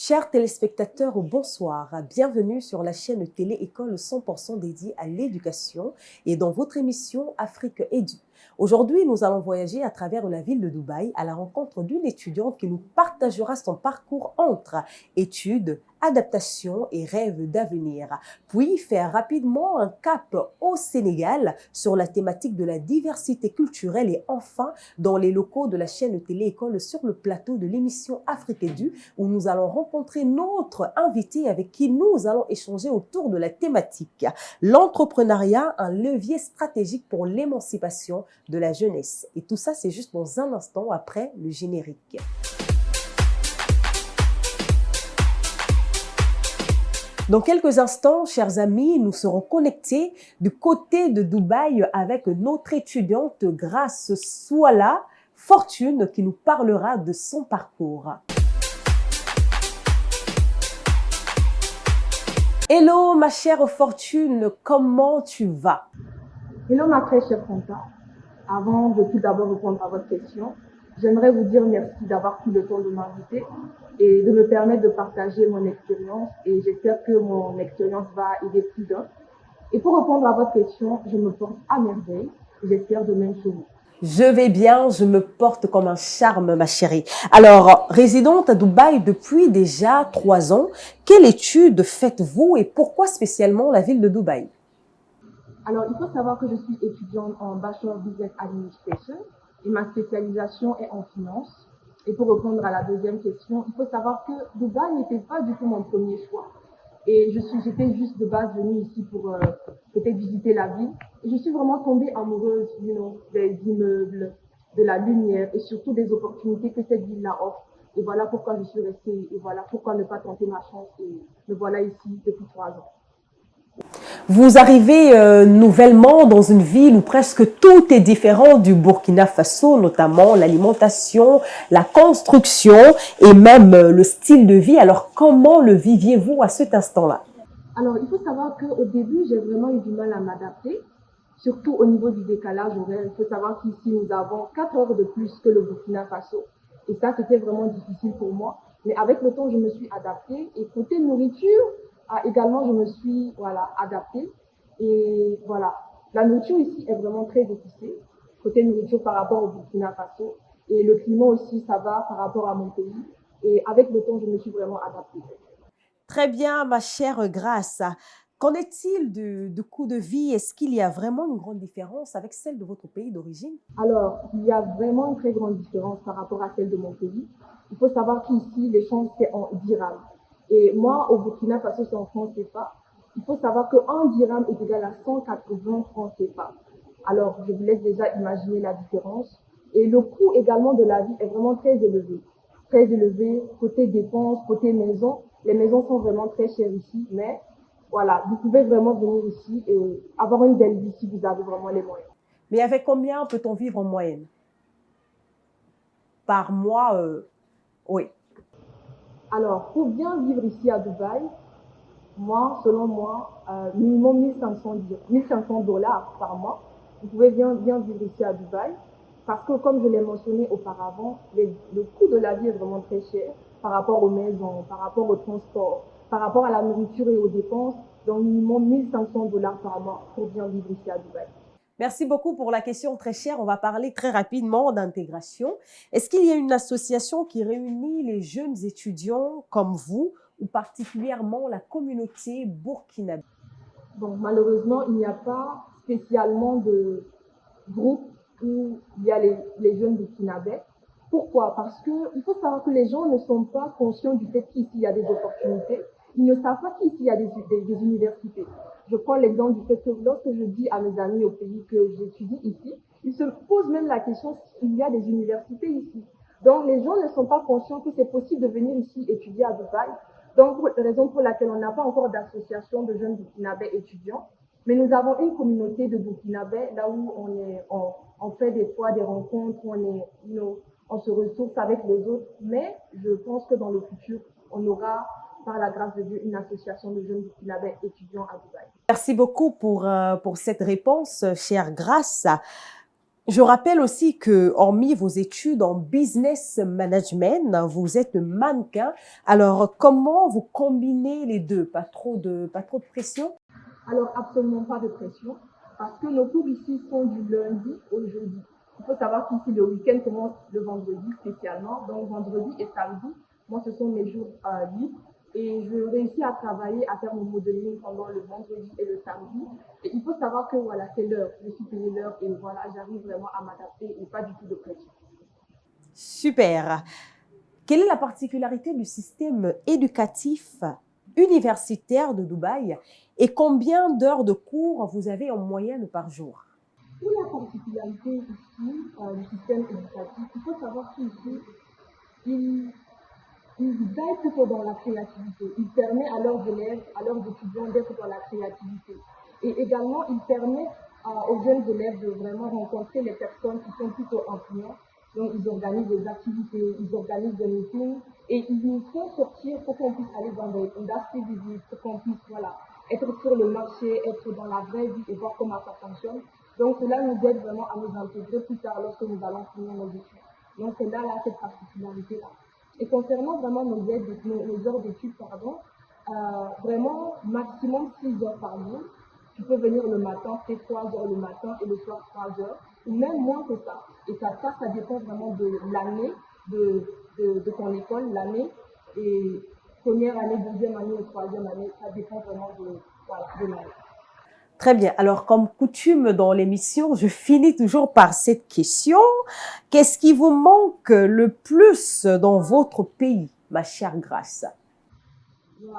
Chers téléspectateurs, bonsoir. Bienvenue sur la chaîne Télé École 100% dédiée à l'éducation et dans votre émission Afrique Édu. Aujourd'hui, nous allons voyager à travers la ville de Dubaï à la rencontre d'une étudiante qui nous partagera son parcours entre études, adaptation et rêves d'avenir. Puis faire rapidement un cap au Sénégal sur la thématique de la diversité culturelle et enfin dans les locaux de la chaîne Télé École sur le plateau de l'émission Afrique Édu où nous allons rencontrer notre invité avec qui nous allons échanger autour de la thématique. L'entrepreneuriat, un levier stratégique pour l'émancipation de la jeunesse. Et tout ça, c'est juste dans un instant après le générique. Dans quelques instants, chers amis, nous serons connectés du côté de Dubaï avec notre étudiante Grace Souala Fortune qui nous parlera de son parcours. Hello ma chère Fortune, comment tu vas? Hello ma très chère Fanta. Avant de tout d'abord répondre à votre question, j'aimerais vous dire merci d'avoir pris le temps de m'inviter et de me permettre de partager mon expérience et j'espère que mon expérience va aider plus d'un. Et pour répondre à votre question, je me porte à merveille et j'espère de même chez vous. Je vais bien, je me porte comme un charme, ma chérie. Alors, résidente à Dubaï depuis déjà 3 ans, quelle étude faites-vous et pourquoi spécialement la ville de Dubaï? Alors, il faut savoir que je suis étudiante en Bachelor Business Administration et ma spécialisation est en finance. Et pour répondre à la deuxième question, il faut savoir que Dubaï n'était pas du tout mon premier choix. Et j'étais juste de base venue ici pour peut-être visiter la ville. Et je suis vraiment tombée amoureuse, des immeubles, de la lumière et surtout des opportunités que cette ville-là offre. Et voilà pourquoi je suis restée et voilà pourquoi ne pas tenter ma chance. Et me voilà ici depuis 3 ans. Vous arrivez nouvellement dans une ville où presque tout est différent du Burkina Faso, notamment l'alimentation, la construction et même le style de vie. Alors, comment le viviez-vous à cet instant-là? Alors, il faut savoir qu'au début, j'ai vraiment eu du mal à m'adapter, surtout au niveau du décalage horaire. Il faut savoir qu'ici, nous avons 4 heures de plus que le Burkina Faso. Et ça, c'était vraiment difficile pour moi. Mais avec le temps, je me suis adaptée. Et côté nourriture, également, je me suis adaptée. Et voilà, la nourriture ici est vraiment très épicée. Côté nourriture par rapport au Burkina Faso. Et le climat aussi, ça va par rapport à mon pays. Et avec le temps, je me suis vraiment adaptée. Très bien, ma chère Grace. Qu'en est-il du coût de vie? Est-ce qu'il y a vraiment une grande différence avec celle de votre pays d'origine? Alors, il y a vraiment une très grande différence par rapport à celle de mon pays. Il faut savoir qu'ici, l'échange, c'est en dirham. Et moi, au Burkina Faso, c'est en francs CFA. Il faut savoir qu'un dirham est égal à 180 francs CFA. Alors, je vous laisse déjà imaginer la différence. Et le coût également de la vie est vraiment très élevé. Très élevé, côté dépenses, côté maison. Les maisons sont vraiment très chères ici, mais voilà, vous pouvez vraiment venir ici et avoir une belle vie si vous avez vraiment les moyens. Mais avec combien peut-on vivre en moyenne? Par mois, oui. Alors, pour bien vivre ici à Dubaï, selon moi, minimum 1500 dollars par mois. Vous pouvez bien vivre ici à Dubaï parce que, comme je l'ai mentionné auparavant, le coût de la vie est vraiment très cher par rapport aux maisons, par rapport au transport, par rapport à la nourriture et aux dépenses. Donc, minimum 1500 dollars par mois pour bien vivre ici à Dubaï. Merci beaucoup pour la question très chère. On va parler très rapidement d'intégration. Est-ce qu'il y a une association qui réunit les jeunes étudiants comme vous ou particulièrement la communauté burkinabé? Bon, malheureusement, il n'y a pas spécialement de groupe où il y a les jeunes burkinabés. Pourquoi? Parce que il faut savoir que les gens ne sont pas conscients du fait qu'ici il y a des opportunités. Ils ne savent pas qu'ici il y a des universités. Je prends l'exemple du fait que lorsque je dis à mes amis au pays que j'étudie ici, ils se posent même la question s'il y a des universités ici. Donc les gens ne sont pas conscients que c'est possible de venir ici étudier à Dubaï. Donc, raison pour laquelle on n'a pas encore d'association de jeunes burkinabés étudiants. Mais nous avons une communauté de burkinabés là où on fait des fois des rencontres, on se ressource avec les autres. Mais je pense que dans le futur, on aura, par la grâce de Dieu, une association de jeunes burkinabés étudiants à Dubaï. Merci beaucoup pour cette réponse, chère Grace. Je rappelle aussi que, hormis vos études en business management, vous êtes mannequin. Alors, comment vous combinez les deux? Pas trop de pression? Alors, absolument pas de pression, parce que nos cours ici sont du lundi au jeudi. Il faut savoir qu'ici, le week-end commence le vendredi spécialement. Donc, vendredi et samedi, moi, ce sont mes jours libres. Et je réussis à travailler, à faire mon modeling pendant le vendredi et le samedi. Et il faut savoir que voilà, c'est l'heure. Je suis payée l'heure et voilà, j'arrive vraiment à m'adapter et pas du tout de pression. Super. Quelle est la particularité du système éducatif universitaire de Dubaï et combien d'heures de cours vous avez en moyenne par jour? Pour la particularité ici du système éducatif, il faut savoir qu'ici, il ils veillent plutôt dans la créativité. Ils permettent à leurs élèves, à leurs étudiants d'être dans la créativité. Et également, ils permettent aux jeunes élèves de vraiment rencontrer les personnes qui sont plutôt influentes. Donc, ils organisent des activités, ils organisent des meetings et ils nous font sortir pour qu'on puisse aller dans des industries visites, pour qu'on puisse, voilà, être sur le marché, être dans la vraie vie et voir comment ça fonctionne. Donc, cela nous aide vraiment à nous intégrer plus tard lorsque nous allons finir nos études. Donc, c'est là, cette particularité-là. Et concernant vraiment nos heures d'études, pardon, vraiment maximum 6 heures par jour. Tu peux venir le matin, c'est 3 heures le matin et le soir 3 heures, ou même moins que ça. Et ça dépend vraiment de l'année de ton école, l'année. Et première année, deuxième année ou troisième année, ça dépend vraiment voilà, de l'année. Très bien. Alors, comme coutume dans l'émission, je finis toujours par cette question. Qu'est-ce qui vous manque le plus dans votre pays, ma chère Grace? Wow.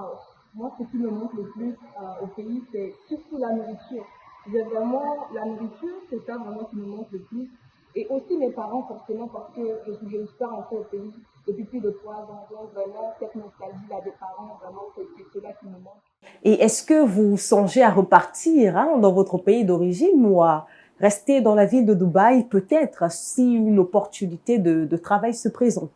Moi, ce qui me manque le plus au pays, c'est surtout la nourriture. J'ai vraiment la nourriture, c'est ça vraiment qui me manque le plus. Et aussi mes parents, forcément, parce que je ne suis pas rentrée au pays depuis plus de 3 ans. Donc, vraiment, cette nostalgie-là des parents, vraiment, c'est cela qui me manque. Et est-ce que vous songez à repartir dans votre pays d'origine ou à rester dans la ville de Dubaï, peut-être, si une opportunité de travail se présente?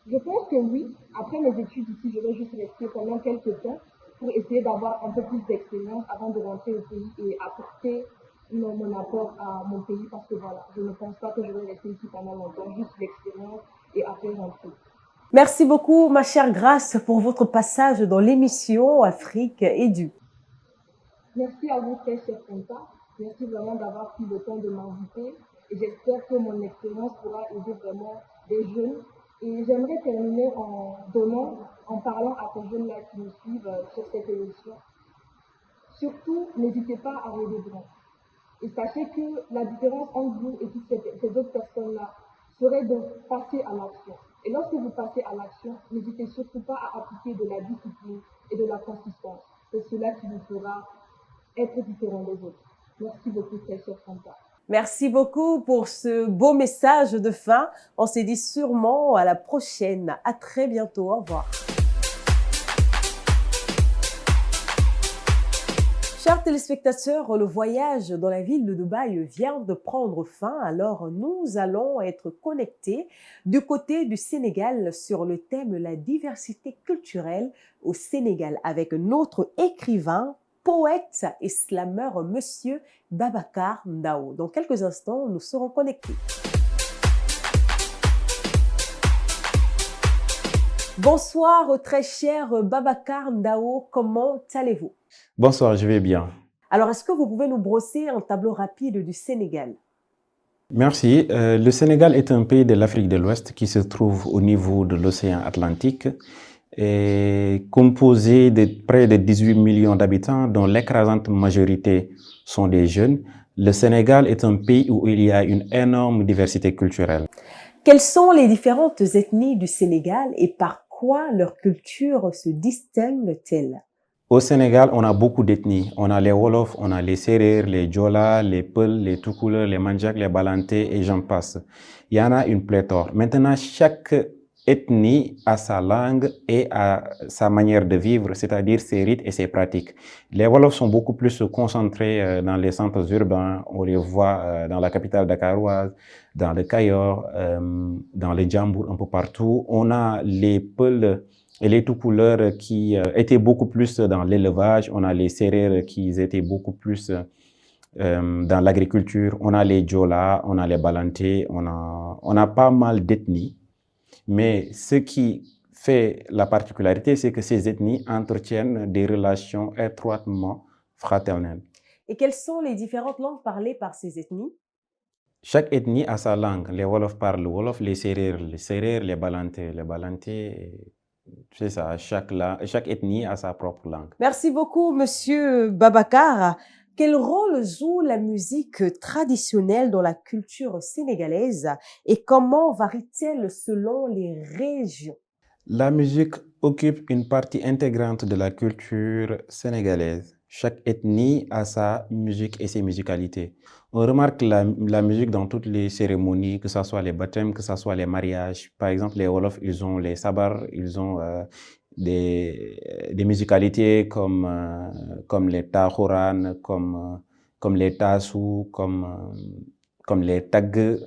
Je pense que oui. Après mes études ici, je vais juste rester pendant quelques temps pour essayer d'avoir un peu plus d'expérience avant de rentrer au pays et apporter mon apport à mon pays parce que voilà, je ne pense pas que je vais rester ici pendant longtemps, juste l'expérience et après rentrer. Merci beaucoup, ma chère Grace, pour votre passage dans l'émission Afrique Édu. Merci à vous, très cher Fanta. Merci vraiment d'avoir pris le temps de m'inviter et j'espère que mon expérience pourra aider vraiment des jeunes. Et j'aimerais terminer en parlant à ces jeunes-là qui nous suivent sur cette émission. Surtout, n'hésitez pas à rêver grand. Et sachez que la différence entre vous et toutes ces autres personnes-là serait de passer à l'action. Et lorsque vous passez à l'action, n'hésitez surtout pas à appliquer de la discipline et de la consistance. C'est cela qui vous fera être différent des autres. Merci beaucoup, très cher Fanta. Merci beaucoup pour ce beau message de fin. On se dit sûrement à la prochaine. À très bientôt. Au revoir. Chers téléspectateurs, le voyage dans la ville de Dubaï vient de prendre fin, alors nous allons être connectés du côté du Sénégal sur le thème la diversité culturelle au Sénégal avec notre écrivain, poète et slameur, Monsieur Babacar Ndao. Dans quelques instants, nous serons connectés. Bonsoir, très cher Babacar Ndao, comment allez-vous? Bonsoir, je vais bien. Alors, est-ce que vous pouvez nous brosser un tableau rapide du Sénégal? Merci. Le Sénégal est un pays de l'Afrique de l'Ouest qui se trouve au niveau de l'océan Atlantique et composé de près de 18 millions d'habitants, dont l'écrasante majorité sont des jeunes. Le Sénégal est un pays où il y a une énorme diversité culturelle. Quelles sont les différentes ethnies du Sénégal et par quoi leur culture se distingue-t-elle? Au Sénégal, on a beaucoup d'ethnies. On a les Wolofs, on a les Sérères, les Diola, les Peuls, les Toucouleurs, les Mandjak, les Balantais et j'en passe. Il y en a une pléthore. Maintenant, chaque ethnie a sa langue et a sa manière de vivre, c'est-à-dire ses rites et ses pratiques. Les Wolofs sont beaucoup plus concentrés dans les centres urbains. On les voit dans la capitale dakaroise, dans le Cayor, dans le Djambour, un peu partout. On a les Peuls et les Toucouleurs qui étaient beaucoup plus dans l'élevage. On a les Sérères qui étaient beaucoup plus Dans l'agriculture, on a les Diola, on a les Balanté, on a pas mal d'ethnies. Mais ce qui fait la particularité, c'est que ces ethnies entretiennent des relations étroitement fraternelles. Et quelles sont les différentes langues parlées par ces ethnies? Chaque ethnie a sa langue. Les Wolofs parlent le Wolof, les Sérères, les Balanté. Les Balanté, c'est ça, chaque ethnie a sa propre langue. Merci beaucoup, Monsieur Babacar. Quel rôle joue la musique traditionnelle dans la culture sénégalaise et comment varie-t-elle selon les régions? La musique occupe une partie intégrante de la culture sénégalaise. Chaque ethnie a sa musique et ses musicalités. On remarque la musique dans toutes les cérémonies, que ce soit les baptêmes, que ce soit les mariages. Par exemple, les Wolofs, ils ont les sabars, ils ont des musicalités comme les tahoran, comme les tassou, comme les tag.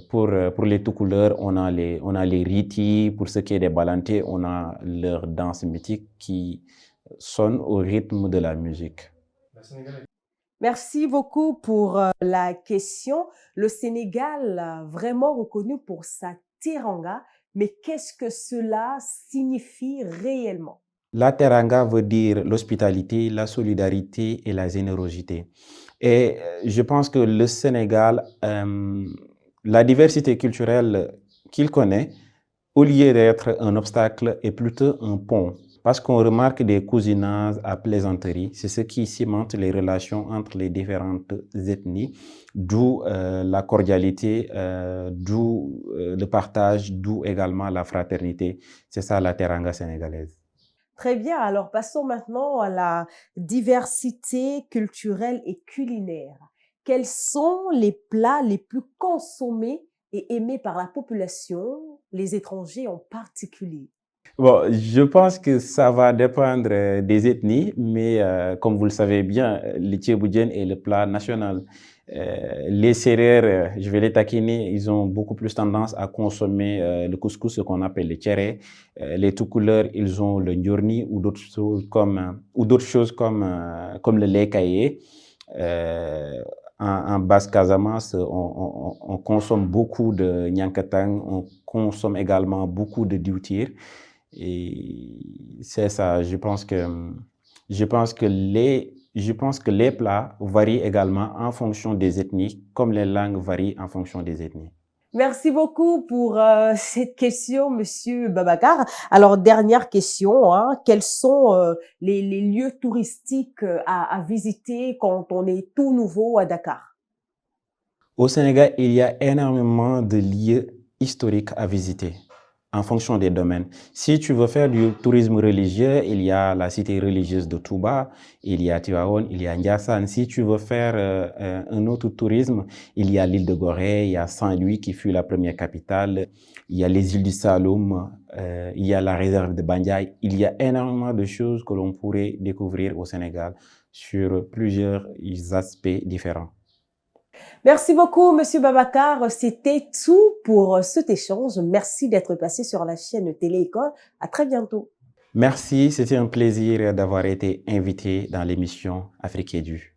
Pour les tout couleurs, on a les riti. Pour ce qui est des balantés, on a leur danse mythique qui sonne au rythme de la musique. Merci beaucoup pour la question. Le Sénégal, vraiment reconnu pour sa teranga, mais qu'est-ce que cela signifie réellement? La teranga veut dire l'hospitalité, la solidarité et la générosité. Et je pense que le Sénégal, la diversité culturelle qu'il connaît, au lieu d'être un obstacle, est plutôt un pont. Parce qu'on remarque des cousinage à plaisanterie, c'est ce qui cimente les relations entre les différentes ethnies, d'où la cordialité, d'où le partage, d'où également la fraternité. C'est ça la teranga sénégalaise. Très bien, alors passons maintenant à la diversité culturelle et culinaire. Quels sont les plats les plus consommés et aimés par la population, les étrangers en particulier? Bon, je pense que ça va dépendre des ethnies, mais comme vous le savez bien, le thieboudienne est le plat national. Les Sérères, je vais les taquiner, ils ont beaucoup plus tendance à consommer le couscous, ce qu'on appelle le tchéré. Les tout couleurs, ils ont le ndiorni ou d'autres choses comme le lait caillé. En Basse-Casamance, on consomme beaucoup de nyankatang, on consomme également beaucoup de dioutir. Et c'est ça, je pense que les plats varient également en fonction des ethnies, comme les langues varient en fonction des ethnies. Merci beaucoup pour cette question, Monsieur Babacar. Alors, dernière question, hein, quels sont les lieux touristiques à visiter quand on est tout nouveau à Dakar? Au Sénégal, il y a énormément de lieux historiques à visiter en fonction des domaines. Si tu veux faire du tourisme religieux, il y a la cité religieuse de Touba, il y a Tivaouane, il y a Ndiassane. Si tu veux faire un autre tourisme, il y a l'île de Gorée, il y a Saint-Louis qui fut la première capitale, il y a les îles du Saloum, il y a la réserve de Bandiaï. Il y a énormément de choses que l'on pourrait découvrir au Sénégal sur plusieurs aspects différents. Merci beaucoup, Monsieur Babacar. C'était tout pour cet échange. Merci d'être passé sur la chaîne Télé École. À très bientôt. Merci, c'était un plaisir d'avoir été invité dans l'émission Afrique Édu.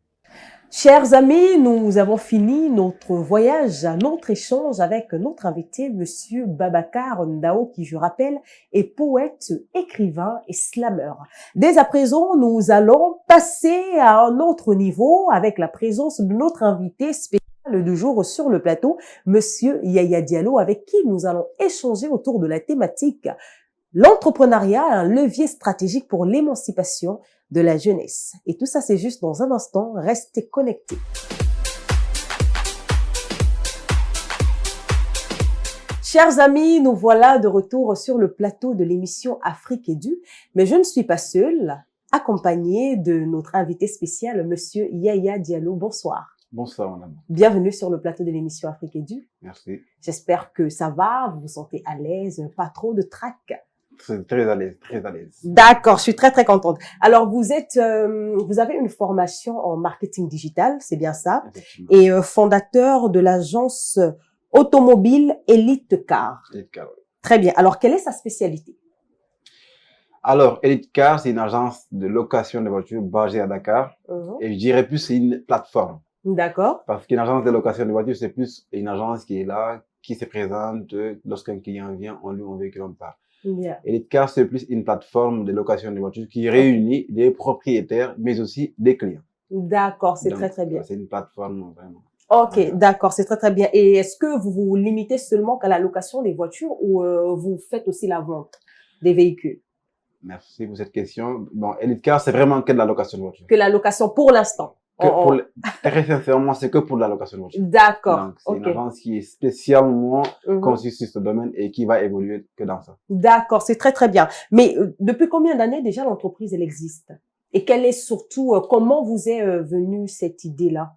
Chers amis, nous avons fini notre voyage, notre échange avec notre invité, Monsieur Babacar Ndao, qui, je rappelle, est poète, écrivain et slameur. Dès à présent, nous allons passer à un autre niveau avec la présence de notre invité spécial du jour sur le plateau, Monsieur Yaya Diallo, avec qui nous allons échanger autour de la thématique l'entrepreneuriat, un levier stratégique pour l'émancipation de la jeunesse. Et tout ça, c'est juste dans un instant. Restez connectés. Chers amis, nous voilà de retour sur le plateau de l'émission Afrique Édu. Mais je ne suis pas seule, accompagnée de notre invité spécial, Monsieur Yaya Diallo. Bonsoir. Bonsoir, madame. Bienvenue sur le plateau de l'émission Afrique Édu. Merci. J'espère que ça va, vous vous sentez à l'aise, pas trop de trac. Très à l'aise, très à l'aise. D'accord, je suis très contente. Alors vous avez une formation en marketing digital, c'est bien ça, et fondateur de l'agence automobile Elite Car. Elite Car, oui. Très bien. Alors quelle est sa spécialité? Alors, Elite Car, c'est une agence de location de voitures basée à Dakar. Et je dirais plus c'est une plateforme. D'accord. Parce qu'une agence de location de voitures, c'est plus une agence qui est là, qui se présente lorsqu'un client vient, on lui on véhicule, on part. Bien. Elite Car, c'est plus une plateforme de location de voitures qui réunit des propriétaires, mais aussi des clients. D'accord, c'est Donc, très très bien. C'est une plateforme vraiment. Ok, d'accord, c'est très très bien. Et est-ce que vous vous limitez seulement qu'à la location des voitures ou vous faites aussi la vente des véhicules? Merci pour cette question. Bon, Elite Car, c'est vraiment que de la location de voitures. Que la location pour l'instant. Très sincèrement, c'est que pour de la location de voitures. D'accord. Donc, c'est une agence qui est spécialement conçue sur ce domaine et qui va évoluer que dans ça. D'accord, c'est très très bien. Mais depuis combien d'années déjà l'entreprise elle existe? Et quelle est surtout comment vous est venue cette idée-là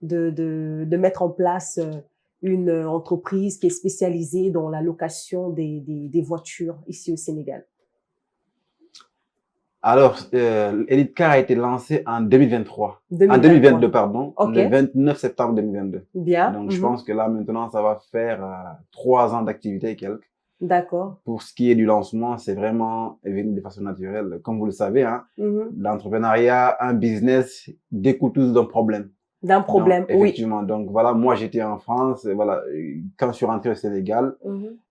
de mettre en place une entreprise qui est spécialisée dans la location des voitures ici au Sénégal? Alors, Elite Car a été lancé en 2023. 2023. En 2022, pardon. Okay. Le 29 septembre 2022. Bien. Donc, je pense que là, maintenant, ça va faire 3 ans d'activité et quelques. D'accord. Pour ce qui est du lancement, c'est vraiment venu de façon naturelle. Comme vous le savez, hein, l'entrepreneuriat, un business découle tous d'un problème. D'un problème, donc, effectivement. Oui. Donc, voilà, moi, j'étais en France. Voilà, quand je suis rentré au Sénégal,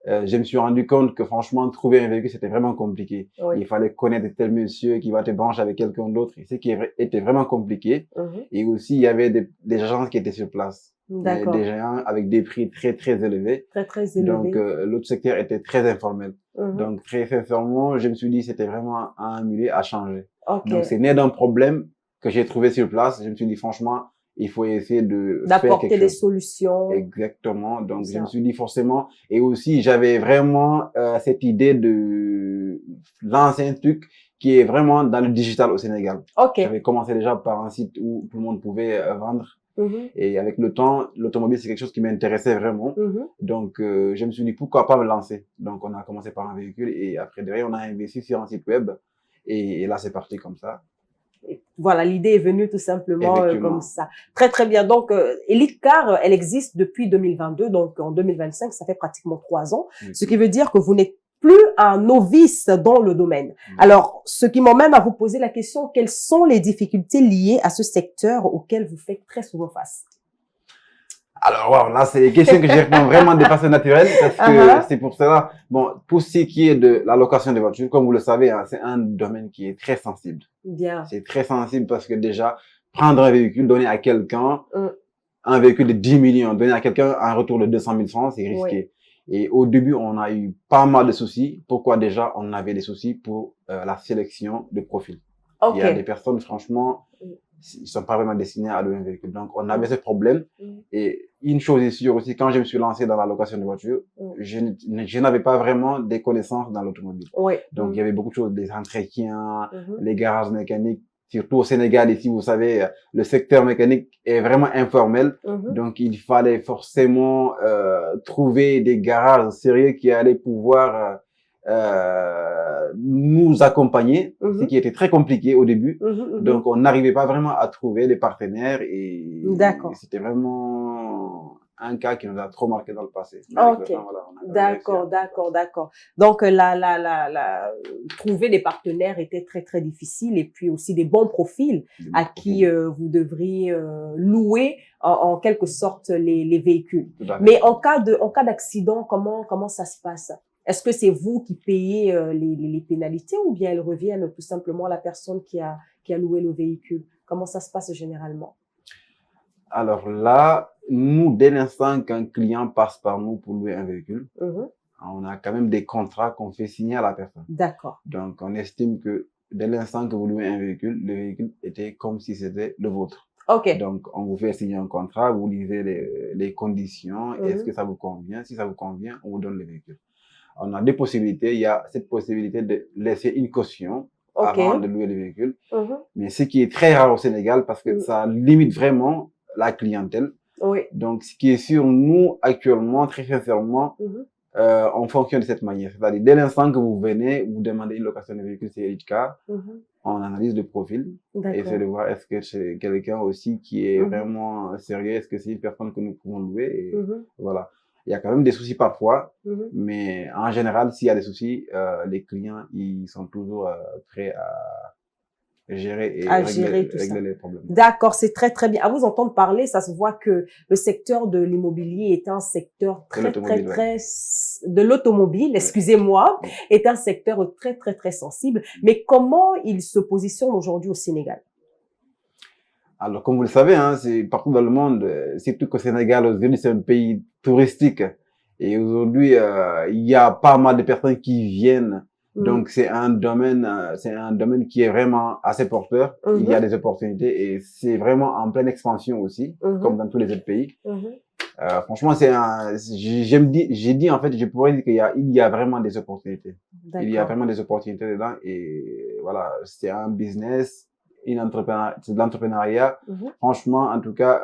je me suis rendu compte que, franchement, trouver un véhicule, c'était vraiment compliqué. Oui. Il fallait connaître tel monsieur qui va te brancher avec quelqu'un d'autre. Et ce qui était vraiment compliqué. Et aussi, il y avait des agences qui étaient sur place. Des géants avec des prix très, très élevés. Très, très élevés. Donc, l'autre secteur était très informel. Donc, très sincèrement, je me suis dit, c'était vraiment un milieu à changer. Okay. Donc, c'est né d'un problème que j'ai trouvé sur place. Je me suis dit, franchement, il faut essayer d'apporter des solutions. Exactement. Donc, je me suis dit forcément. Et aussi, j'avais vraiment cette idée de lancer un truc qui est vraiment dans le digital au Sénégal. Okay. J'avais commencé déjà par un site où tout le monde pouvait vendre. Et avec le temps, l'automobile, c'est quelque chose qui m'intéressait vraiment. Donc, je me suis dit, pourquoi pas me lancer? Donc, on a commencé par un véhicule et après, derrière, on a investi sur un site web. Et là, c'est parti comme ça. Voilà, l'idée est venue tout simplement comme ça. Très, très bien. Donc, Elite Car, elle existe depuis 2022. Donc, en 2025, ça fait pratiquement 3 ans. Ce qui veut dire que vous n'êtes plus un novice dans le domaine. Alors, ce qui m'emmène à vous poser la question, quelles sont les difficultés liées à ce secteur auquel vous faites très souvent face? Alors, wow, là, c'est des questions que je réponds vraiment de façon naturelle parce que c'est pour cela. Bon, pour ce qui est de la location des voitures, comme vous le savez, hein, c'est un domaine qui est très sensible. Bien. C'est très sensible parce que déjà, prendre un véhicule, donner à quelqu'un un véhicule de 10 millions, donner à quelqu'un un retour de 200 000 francs, c'est risqué. Oui. Et au début, on a eu pas mal de soucis. Pourquoi déjà? On avait des soucis pour la sélection de profils. Okay. Il y a des personnes, franchement, ils sont pas vraiment destinés à louer un véhicule. Donc, on avait ce problème. Et une chose est sûre aussi, quand je me suis lancé dans la location de voitures, je n'avais pas vraiment des connaissances dans l'automobile. Oui. Donc, il y avait beaucoup de choses, des entretiens, les garages mécaniques. Surtout au Sénégal, ici, vous savez, le secteur mécanique est vraiment informel. Donc, il fallait forcément trouver des garages sérieux qui allaient pouvoir nous accompagner, ce qui était très compliqué au début. Donc, on n'arrivait pas vraiment à trouver des partenaires et c'était vraiment un cas qui nous a trop marqué dans le passé. Ok. D'accord. Donc, trouver des partenaires était très, très difficile et puis aussi des bons profils à qui vous devriez louer en quelque sorte les véhicules. Mais en cas d'accident, comment ça se passe? Est-ce que c'est vous qui payez les pénalités ou bien elles reviennent tout simplement à la personne qui a loué le véhicule? Comment ça se passe généralement? Alors là, nous, dès l'instant qu'un client passe par nous pour louer un véhicule, on a quand même des contrats qu'on fait signer à la personne. D'accord. Donc, on estime que dès l'instant que vous louez un véhicule, le véhicule était comme si c'était le vôtre. Ok. Donc, on vous fait signer un contrat, vous lisez les conditions, est-ce que ça vous convient? Si ça vous convient, on vous donne le véhicule. On a deux possibilités. Il y a cette possibilité de laisser une caution avant de louer le véhicule. Mais ce qui est très rare au Sénégal parce que ça limite vraiment la clientèle. Oui. Donc, ce qui est sûr, nous, actuellement, très sincèrement, on fonctionne de cette manière. C'est-à-dire, dès l'instant que vous venez, vous demandez une location de véhicule, c'est Elite Car. On analyse le profil et essaie de voir est-ce que c'est quelqu'un aussi qui est vraiment sérieux, est-ce que c'est une personne que nous pouvons louer et voilà. Il y a quand même des soucis parfois, mais en général, s'il y a des soucis, les clients, ils sont toujours prêts à gérer et régler les problèmes. D'accord, c'est très très bien. À vous entendre parler, ça se voit que le secteur de l'immobilier est un secteur très de l'automobile, excusez-moi, est un secteur très très très sensible. Mais comment il se positionne aujourd'hui au Sénégal? Alors, comme vous le savez, hein, c'est partout dans le monde, surtout qu'au Sénégal, aujourd'hui, c'est un pays touristique. Et aujourd'hui, il y a pas mal de personnes qui viennent. Donc, c'est un domaine qui est vraiment assez porteur. Il y a des opportunités et c'est vraiment en pleine expansion aussi, comme dans tous les autres pays. Franchement, j'ai dit, en fait, je pourrais dire qu'il y a vraiment des opportunités. Il y a vraiment des opportunités dedans et voilà, c'est un business. C'est de l'entrepreneuriat. Franchement, en tout cas,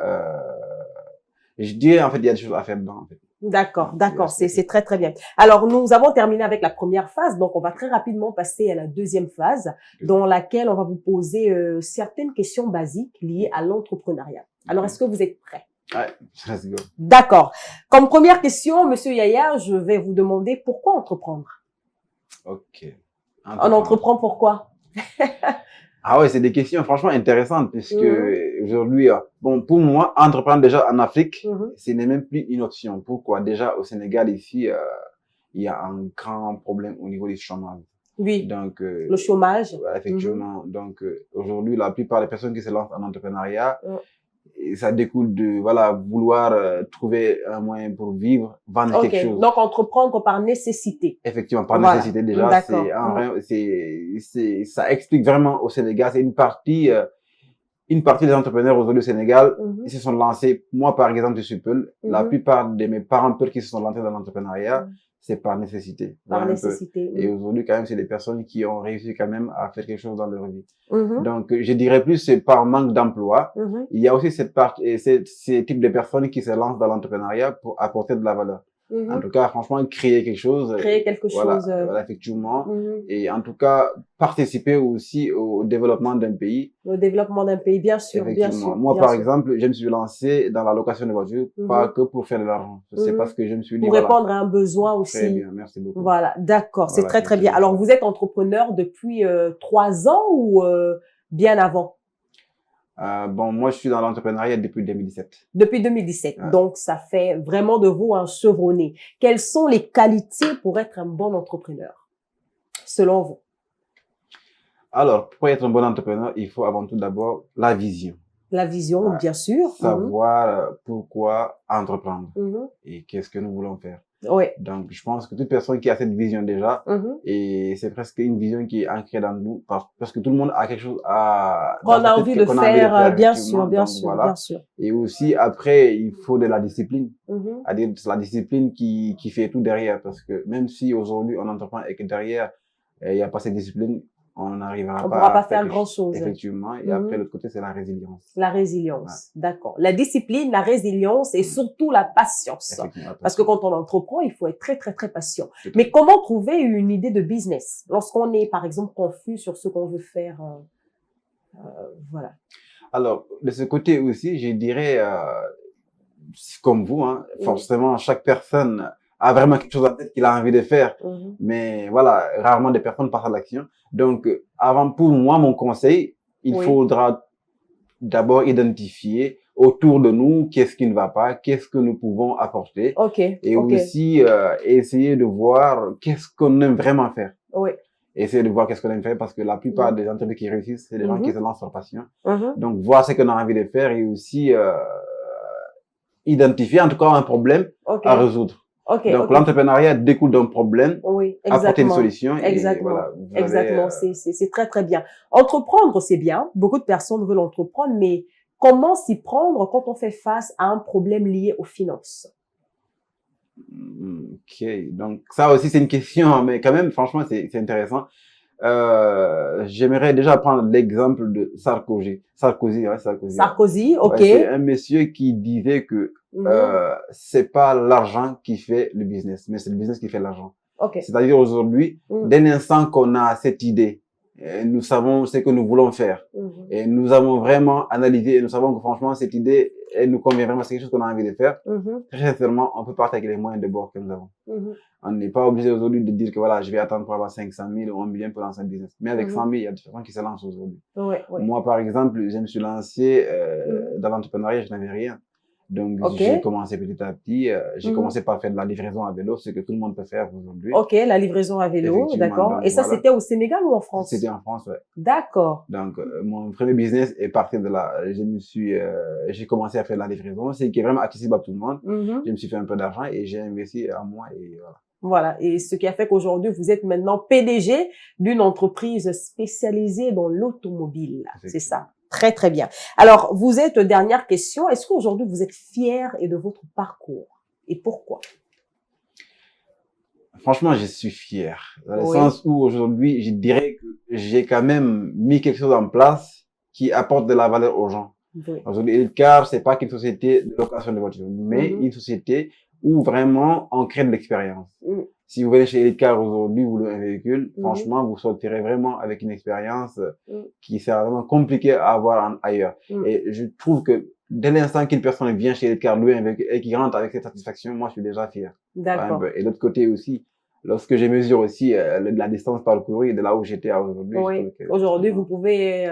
je dirais, en fait, il y a des choses à faire dedans, en fait. D'accord, c'est très très bien. Alors, nous avons terminé avec la première phase, donc on va très rapidement passer à la deuxième phase, dans laquelle on va vous poser certaines questions basiques liées à l'entrepreneuriat. Alors, est-ce que vous êtes prêts? Ouais, let's go. D'accord. Comme première question, Monsieur Yaya, je vais vous demander pourquoi entreprendre? Ok. On entreprend pourquoi? Ah ouais, c'est des questions franchement intéressantes puisque aujourd'hui, bon, pour moi, entreprendre déjà en Afrique, ce n'est même plus une option. Pourquoi? Déjà au Sénégal ici, il y a un grand problème au niveau du chômage. Oui. Donc le chômage. Effectivement. Donc aujourd'hui, la plupart des personnes qui se lancent en entrepreneuriat, et ça découle de voilà vouloir trouver un moyen pour vivre, vendre quelque chose. Donc entreprendre par nécessité. Effectivement, par nécessité déjà, ça explique vraiment au Sénégal, c'est une partie des entrepreneurs aujourd'hui au Sénégal, ils se sont lancés. Moi par exemple, je suis Peul. La plupart de mes parents Peul qui se sont lancés dans l'entrepreneuriat, c'est par nécessité. Par nécessité. Et aujourd'hui quand même, c'est des personnes qui ont réussi quand même à faire quelque chose dans leur vie. Donc je dirais plus c'est par manque d'emploi. Il y a aussi cette partie, ces types de personnes qui se lancent dans l'entrepreneuriat pour apporter de la valeur. En tout cas, franchement, créer quelque chose. Voilà, effectivement. Et en tout cas, participer aussi au développement d'un pays. Au développement d'un pays, bien sûr, bien sûr. Moi, par exemple, je me suis lancé dans la location de voitures, pas que pour faire de l'argent. C'est parce que je me suis dit, pour répondre à un besoin aussi. Très bien, merci beaucoup. Voilà, d'accord, c'est très très bien. Alors, vous êtes entrepreneur depuis 3 ans ou bien avant? Bon, moi, je suis dans l'entrepreneuriat depuis 2017. Depuis 2017. Donc, ça fait vraiment de vous un chevronné. Quelles sont les qualités pour être un bon entrepreneur, selon vous? Alors, pour être un bon entrepreneur, il faut avant tout d'abord la vision. La vision, bien sûr. Savoir pourquoi entreprendre et qu'est-ce que nous voulons faire. Oui. Donc, je pense que toute personne qui a cette vision déjà, et c'est presque une vision qui est ancrée dans nous, parce que tout le monde a quelque chose qu'on a envie de faire, bien sûr, bien sûr. Et aussi, après, il faut de la discipline. C'est-à-dire la discipline qui fait tout derrière, parce que même si aujourd'hui on entreprend et que derrière, il n'y a pas cette discipline, on n'arrivera pas pourra pas faire grand chose. Effectivement. Et après, l'autre côté, c'est la résilience. La résilience. D'accord. La discipline, la résilience et surtout la patience. Parce que quand on entreprend, il faut être très, très, très patient. Mais comment trouver une idée de business lorsqu'on est, par exemple, confus sur ce qu'on veut faire? Voilà. Alors, de ce côté aussi, je dirais, comme vous, hein, forcément, chaque personne a vraiment quelque chose en tête qu'il a envie de faire. Mais voilà, rarement des personnes passent à l'action. Donc, pour moi, mon conseil, il faudra d'abord identifier autour de nous qu'est-ce qui ne va pas, qu'est-ce que nous pouvons apporter. Et aussi, essayer de voir qu'est-ce qu'on aime vraiment faire. Essayer de voir qu'est-ce qu'on aime faire parce que la plupart des entreprises qui réussissent, c'est des gens qui se lancent sur passion. Donc, voir ce qu'on a envie de faire et aussi identifier en tout cas un problème à résoudre. Donc, l'entrepreneuriat découle d'un problème, apporter une solution. Exactement, c'est très très bien. Entreprendre, c'est bien. Beaucoup de personnes veulent entreprendre, mais comment s'y prendre quand on fait face à un problème lié aux finances? Ok, donc ça aussi c'est une question, mais quand même, franchement, c'est intéressant. J'aimerais déjà prendre l'exemple de Sarkozy. Sarkozy, ok. C'est un monsieur qui disait que c'est pas l'argent qui fait le business, mais c'est le business qui fait l'argent. C'est-à-dire aujourd'hui, dès l'instant qu'on a cette idée, nous savons ce que nous voulons faire. Et nous avons vraiment analysé et nous savons que franchement, cette idée, elle nous convient vraiment, c'est quelque chose qu'on a envie de faire, très sincèrement, on peut partir avec les moyens de bord que nous avons. On n'est pas obligé aujourd'hui de dire que voilà, je vais attendre pour avoir 500 000 ou 1 million pour lancer un business. Mais avec 100 000, il y a des personnes qui se lancent aujourd'hui. Moi, par exemple, je me suis lancé dans l'entrepreneuriat, je n'avais rien. Donc, j'ai commencé petit à petit. J'ai commencé par faire de la livraison à vélo, ce que tout le monde peut faire aujourd'hui. Ok, la livraison à vélo, d'accord. Et ça, c'était au Sénégal ou en France? C'était en France, ouais. D'accord. Donc, mon premier business est parti de là. J'ai commencé à faire de la livraison, c'est qui est vraiment accessible à tout le monde. Je me suis fait un peu d'argent et j'ai investi en moi et voilà. Voilà. Et ce qui a fait qu'aujourd'hui, vous êtes maintenant PDG d'une entreprise spécialisée dans l'automobile. C'est ça. Très, très bien. Alors, vous êtes, dernière question, est-ce qu'aujourd'hui, vous êtes fier de votre parcours? Et pourquoi? Franchement, je suis fier. Dans le sens où aujourd'hui, je dirais que j'ai quand même mis quelque chose en place qui apporte de la valeur aux gens. Aujourd'hui, Elitecar, c'est pas qu'une société de location de voitures, mais une société où vraiment on crée de l'expérience. Si vous venez chez Elitecar aujourd'hui, vous louez un véhicule, franchement, vous sortirez vraiment avec une expérience qui sera vraiment compliquée à avoir ailleurs. Et je trouve que dès l'instant qu'une personne vient chez Elitecar louer un véhicule et qui rentre avec cette satisfaction, moi, je suis déjà fier. D'accord. Et de l'autre côté aussi, lorsque je mesure aussi la distance parcourue de là où j'étais aujourd'hui. Aujourd'hui, vous pouvez,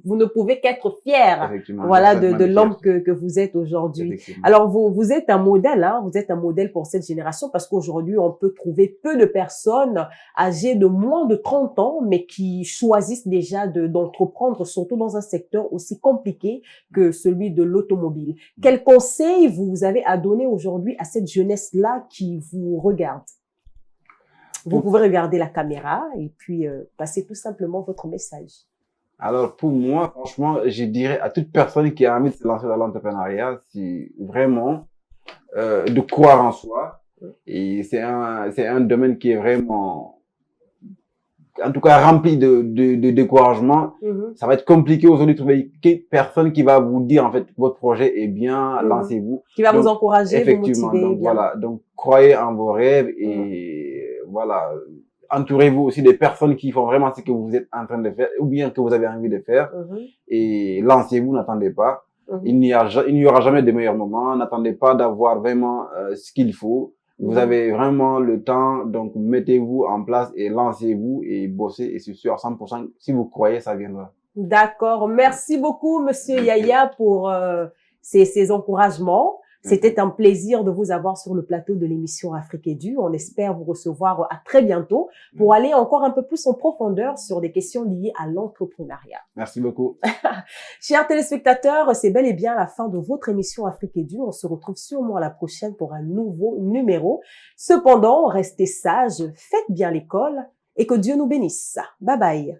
vous ne pouvez qu'être fier, voilà, de l'homme que vous êtes aujourd'hui. Alors, vous êtes un modèle, hein, vous êtes un modèle pour cette génération parce qu'aujourd'hui, on peut trouver peu de personnes âgées de moins de 30 ans, mais qui choisissent déjà d'entreprendre, surtout dans un secteur aussi compliqué que celui de l'automobile. Quel conseil vous avez à donner aujourd'hui à cette jeunesse-là qui vous regarde? Vous pouvez regarder la caméra et puis passer tout simplement votre message. Alors, pour moi, franchement, je dirais à toute personne qui a envie de se lancer dans l'entrepreneuriat, c'est vraiment de croire en soi. Et c'est un domaine qui est vraiment, en tout cas, rempli de découragement. Ça va être compliqué aujourd'hui de trouver personne qui va vous dire, en fait, votre projet est bien, lancez-vous. Qui va vous encourager, effectivement, vous motiver. Donc, voilà. Donc, croyez en vos rêves et voilà, entourez-vous aussi des personnes qui font vraiment ce que vous êtes en train de faire ou bien que vous avez envie de faire et lancez-vous, n'attendez pas. Il n'y aura jamais de meilleurs moments, n'attendez pas d'avoir vraiment ce qu'il faut. Vous avez vraiment le temps, donc mettez-vous en place et lancez-vous et bossez et c'est sûr à 100%, si vous croyez, ça viendra. D'accord, merci beaucoup Monsieur Yaya pour ces encouragements. C'était un plaisir de vous avoir sur le plateau de l'émission Afrique Edu. On espère vous recevoir à très bientôt pour aller encore un peu plus en profondeur sur des questions liées à l'entrepreneuriat. Merci beaucoup. Chers téléspectateurs, c'est bel et bien la fin de votre émission Afrique Edu. On se retrouve sûrement la prochaine pour un nouveau numéro. Cependant, restez sages, faites bien l'école et que Dieu nous bénisse. Bye bye.